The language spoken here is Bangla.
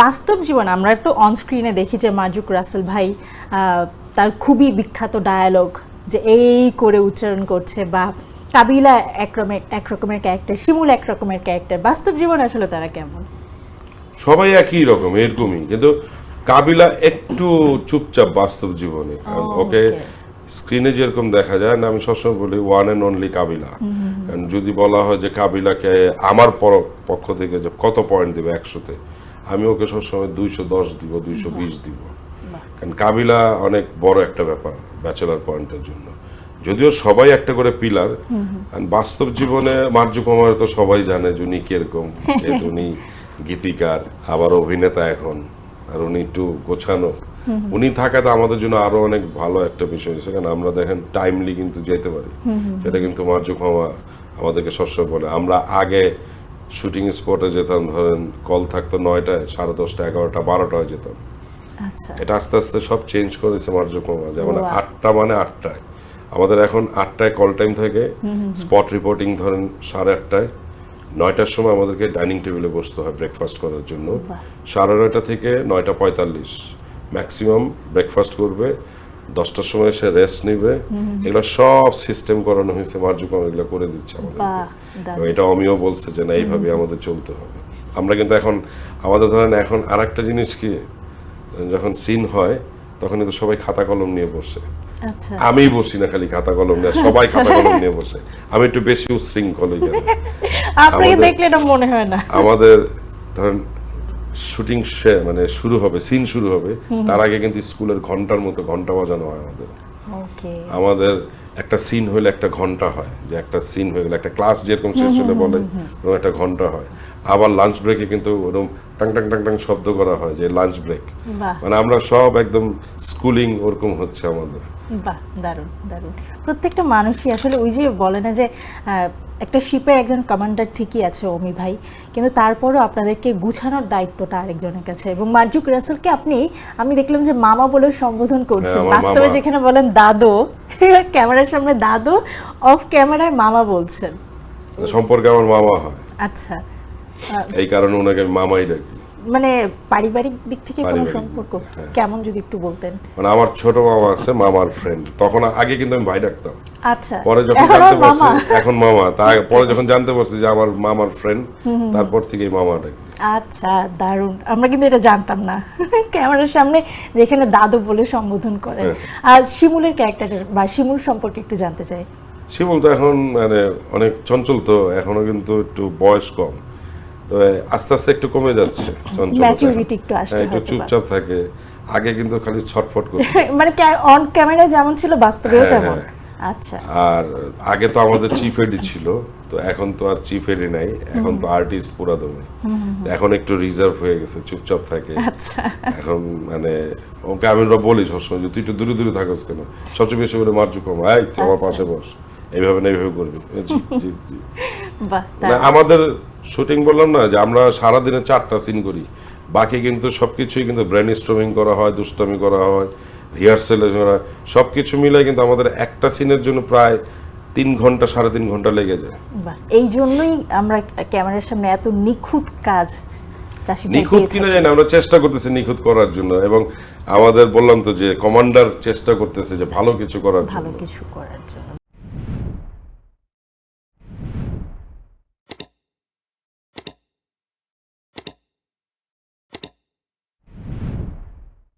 বাস্তব জীবন আমরা তো অন স্ক্রিনে দেখি যে মার্জুক রাসেল ভাই তার খুবই বিখ্যাত ডায়ালগ যে এই করে উচ্চারণ করছে, বা কাবিলা এক রকমের ক্যারেক্টার, শিমুল এক রকমের ক্যারেক্টার। বাস্তব জীবনে আসলে তারা কেমন? সবাই একই রকম, এরকমই, কিন্তু কাবিলা একটু চুপচাপ বাস্তব জীবনে। ওকে স্ক্রিনে যেরকম দেখা যায় না, আমি সবসময় বলি ওয়ান অ্যান্ড অনলি কাবিলা। যদি বলা হয় যে কাবিলাকে আমার পক্ষ থেকে যে কত পয়েন্ট দেবে 100-তে, আমি ওকে সবসময় 210 দিব, 220 দিব। কারণ কাবিলা অনেক বড় একটা ব্যাপার ব্যাচেলার পয়েন্টের জন্য, যদিও সবাই একটা করে পিলার। বাস্তব জীবনে মার্জুক ওমর তো সবাই জানে যে উনি কিরকম, যেহেতু উনি গীতিকার, আবার অভিনেতা এখন, আর উনি একটু গোছানো। উনি থাকাতে আমাদের জন্য আরো অনেক ভালো একটা বিষয় হয়েছে, কারণ আমরা দেখেন টাইমলি কিন্তু যেতে পারি। সেটা কিন্তু মার্জুক মামা আমাদেরকে সবসময় বলে। আমরা আগে শুটিং স্পটে যেতাম, ধরেন কল থাকতো 9টায়, 10:30, 11টা, 12টায় যেতাম। এটা আস্তে আস্তে সব চেঞ্জ করেছে মার্জুক মামা। যেমন 8টা মানে 8টায়, আমাদের এখন 8টায় কল টাইম থাকে, স্পট রিপোর্টিং ধরেন 8:30টায়, 9টার সময় আমাদেরকে ডাইনিং টেবিলে বসতে হয় ব্রেকফাস্ট করার জন্য। 9:30 থেকে 9:45 ম্যাক্সিমাম ব্রেকফাস্ট করবে, 10টার সময় এসে রেস্ট নিবে। এগুলো সব সিস্টেম করানো হয়েছে, মার্জুক এগুলো করে দিচ্ছে আমাদের। এটা অমিও বলছে যে না, এইভাবে আমাদের চলতে হবে। আমরা কিন্তু এখন আমাদের ধরেন এখন আরেকটা জিনিস কি, যখন সিন হয় তখন কিন্তু সবাই খাতা কলম নিয়ে বসে। আমি বসি না খালি খাতা কলম নিয়ে, সবাই খাতা কলম নিয়ে বসে। আমি একটু বেশি উশৃঙ্খল, আপনাকে দেখলে এটা মনে হয় না। আমাদের ধরেন শুটিং মানে শুরু হবে, সিন শুরু হবে, তার আগে কিন্তু স্কুলের ঘন্টার মতো ঘন্টা বাজানো হয় আমাদের। আমাদের একটা সিন হইলে একটা ঘন্টা হয়, যে একটা সিন হয়ে গেলে একটা ক্লাস যেরকম শেষ হলে বলে ওরকম একটা ঘন্টা হয়। আবার লাঞ্চ ব্রেকে কিন্তু ওরকম টাং টাং টাং টাং শব্দ করা হয়, যে লাঞ্চ ব্রেক। মানে আমরা সব একদম স্কুলিং ওরকম হচ্ছে আমাদের। বাহ, দারুণ দারুণ। প্রত্যেকটা মানুষই আসলে ওই যে বলে না যে একটা শিপের একজন কমান্ডার ঠিকই আছে অমি ভাই, কিন্তু তারপরও আপনাদেরকে গুছানোর দায়িত্বটা আরেকজনের কাছে। এবং মার্জুক রাসেলকে আমি দেখলাম যে মামা বলে সম্বোধন করছেন, বাস্তবে যেখানে বলেন দাদু, ক্যামেরার সামনে দাদু, অফ ক্যামেরায় মামা বলছেন। সম্পর্কে আমার মামা হয়। আচ্ছা, এই কারণে ওনাকে মামাই ডাকি। মানে পারিবারিক দিক থেকে কোনো সম্পর্ক কেমন যদি একটু বলতেন? মানে আমার ছোট মামা আছে, মামার ফ্রেন্ড। তখন আগে কিন্তু আমি ভাই ডাকতাম। আচ্ছা, পরে যখন জানতে পারছি এখন মামা, পরে যখন জানতে পারছি যে আমার মামার ফ্রেন্ড, তারপর থেকেই মামা ডাকি। আচ্ছা, দারুণ। আমরা কিন্তু এটা জানতাম না, ক্যামেরার সামনে যেখানে দাদু বলে সম্বোধন করেন। আর শিমুলের ক্যারেক্টার বা শিমুল সম্পর্কে একটু জানতে চাই। শিমুল তো এখন মানে অনেক চঞ্চল, তো এখনো কিন্তু একটু বয়স কম, তো আস্তে আস্তে একটু কমে যাচ্ছে ম্যাচুরিটি, একটু আসছে, একটু চুপচাপ থাকে। আগে কিন্তু খালি ছটফট করতো, মানে অন ক্যামেরা যেমন ছিল বাস্তবেও তেমন। আচ্ছা, আর আগে তো আমাদের চিফ এডি ছিল, তো এখন তো আর চিফ এডি নাই, এখন তো আর্টিস্ট পুরা দমে। এখন একটু রিজার্ভ হয়ে গেছে, চুপচাপ থাকে। এখন মানে ওকে আমি বলি সবসময় যে তুই একটু দূরে দূরে থাকস কেন, সবচেয়ে বেশি করে মার্জুক মামা, এই তুই আমার পাশে বস, এইভাবে না এইভাবে করবি। জি জি জি। আমাদের শুটিং বললাম না যে আমরা সারাদিনে 4টা সিন করি, বাকি কিন্তু সবকিছুই কিন্তু ব্রেন স্টর্মিং করা হয়, দুষ্টামি করা হয়, রিহার্সেল করা, সবকিছু মিলে কিন্তু আমাদের একটা সিনের জন্য প্রায় 3 ঘন্টা 3.5 ঘন্টা লেগে যায়। এই জন্যই আমরা ক্যামেরার সামনে এত নিখুঁত কাজ, নিখুঁত কিনা জানি না, আমরা চেষ্টা করতেছি নিখুঁত করার জন্য। এবং আমাদের বললাম তো যে কমান্ডার চেষ্টা করতেছে যে ভালো কিছু করার জন্য।